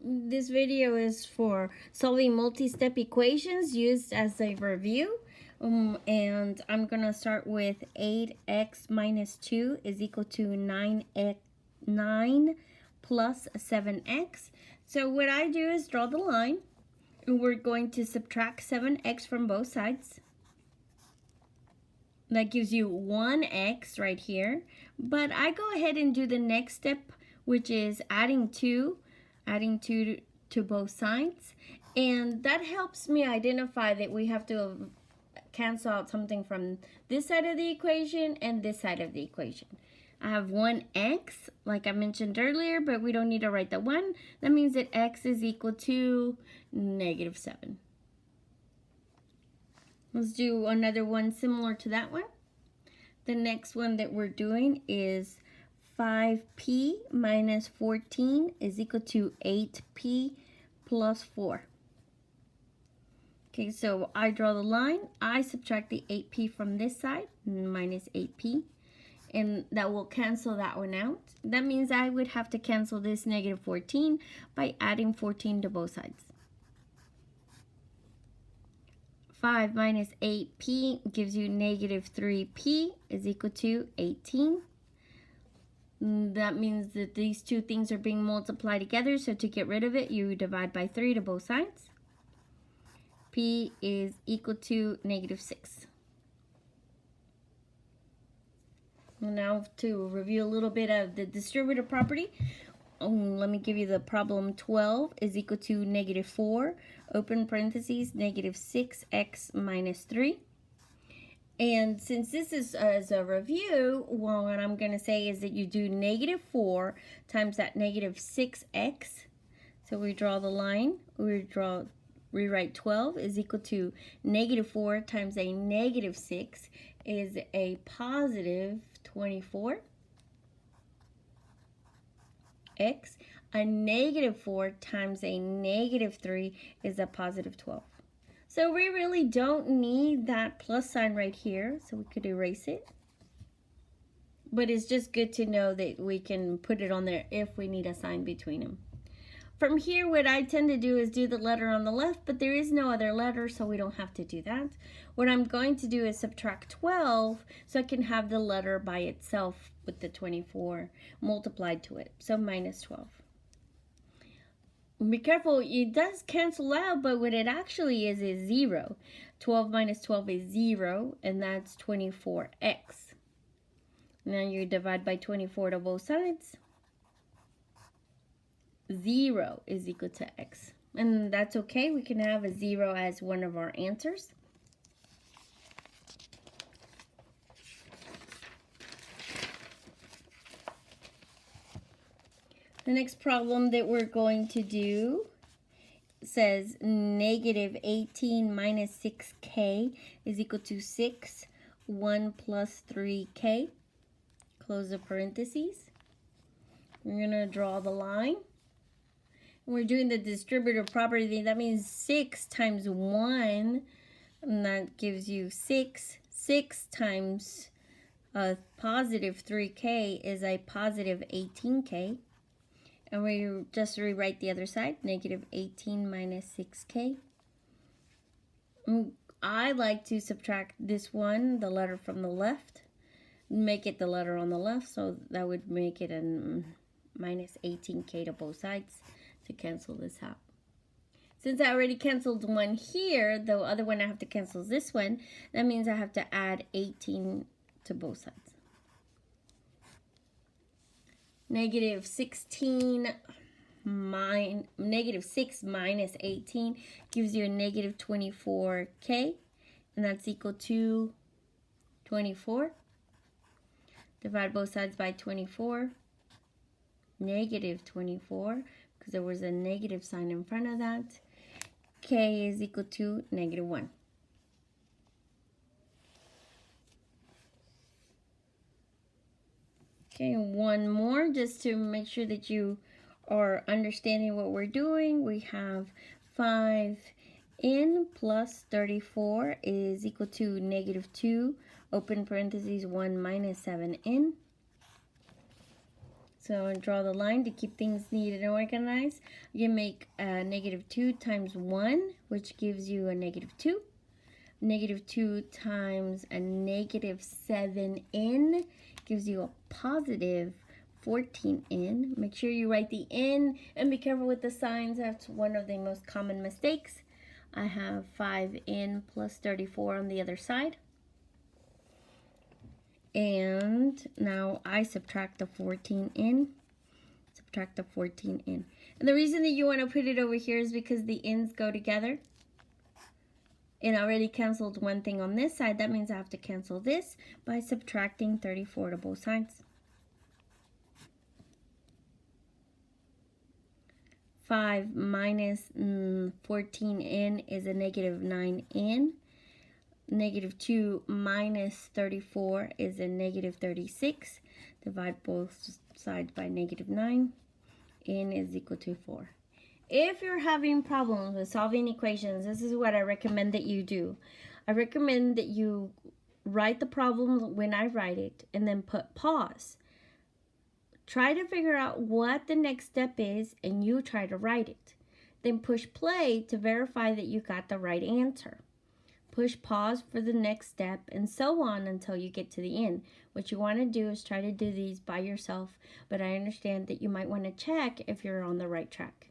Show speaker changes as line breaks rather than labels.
This video is for solving multi-step equations used as a review. And I'm going to start with 8x minus 2 is equal to 9 plus 7x. So what I do is draw the line. We're going to subtract 7x from both sides. That gives you 1x right here. But I go ahead and do the next step, which is adding 2 to both sides. And that helps me identify that we have to cancel out something from this side of the equation and this side of the equation. I have 1x, like I mentioned earlier, but we don't need to write the 1. That means that x is equal to -7. Let's do another one similar to that one. The next one that we're doing is 5p minus 14 is equal to 8p plus 4. Okay, so I draw the line. I subtract the 8p from this side, minus 8p. And that will cancel that one out. That means I would have to cancel this -14 by adding 14 to both sides. 5 minus 8p gives you -3p is equal to 18. That means that these two things are being multiplied together, so to get rid of it, you divide by 3 to both sides. P is equal to -6. Now to review a little bit of the distributive property, let me give you the problem. 12 is equal to -4, open parentheses, -6x minus 3. And since this is as a review, well, what I'm going to say is that you do -4 times that -6x. So we draw the line, rewrite 12 is equal to -4 times a -6 is a positive 24. X, a -4 times a -3 is a positive 12. So we really don't need that plus sign right here, so we could erase it. But it's just good to know that we can put it on there if we need a sign between them. From here, what I tend to do is do the letter on the left, but there is no other letter, so we don't have to do that. What I'm going to do is subtract 12, so I can have the letter by itself with the 24 multiplied to it, so -12. Be careful, it does cancel out, but what it actually is 0. 12 minus 12 is 0, and that's 24x. Now you divide by 24 to both sides. 0 is equal to x. And that's okay. We can have a 0 as one of our answers. The next problem that we're going to do says -18 minus 6k is equal to 6, 1 plus 3k. Close the parentheses. We're going to draw the line. We're doing the distributive property. That means 6 times 1, and that gives you 6. 6 times a positive 3k is a positive 18k. And we just rewrite the other side, -18 minus 6k. I like to subtract this one, the letter from the left, make it the letter on the left, so that would make it a -18k to both sides to cancel this out. Since I already canceled one here, the other one I have to cancel this one, that means I have to add 18 to both sides. -6 minus 18 gives you a -24k, and that's equal to 24. Divide both sides by 24. -24, because there was a negative sign in front of that. K is equal to -1. Okay, one more just to make sure that you are understanding what we're doing. We have 5n plus 34 is equal to -2, open parentheses, 1 minus 7n. So draw the line to keep things neat and organized. You make -2 times 1, which gives you a -2. -2 times a -7n gives you a positive 14n. Make sure you write the n and be careful with the signs. That's one of the most common mistakes. I have 5n plus 34 on the other side. And now I subtract the 14n. Subtract the 14n. And the reason that you want to put it over here is because the n's go together. And I already canceled one thing on this side. That means I have to cancel this by subtracting 34 to both sides. 5 minus 14n is a -9n. -2 minus 34 is a -36. Divide both sides by -9. N is equal to 4. If you're having problems with solving equations, this is what I recommend that you do. I recommend that you write the problem when I write it and then put pause. Try to figure out what the next step is and you try to write it. Then push play to verify that you got the right answer. Push pause for the next step and so on until you get to the end. What you want to do is try to do these by yourself, but I understand that you might want to check if you're on the right track.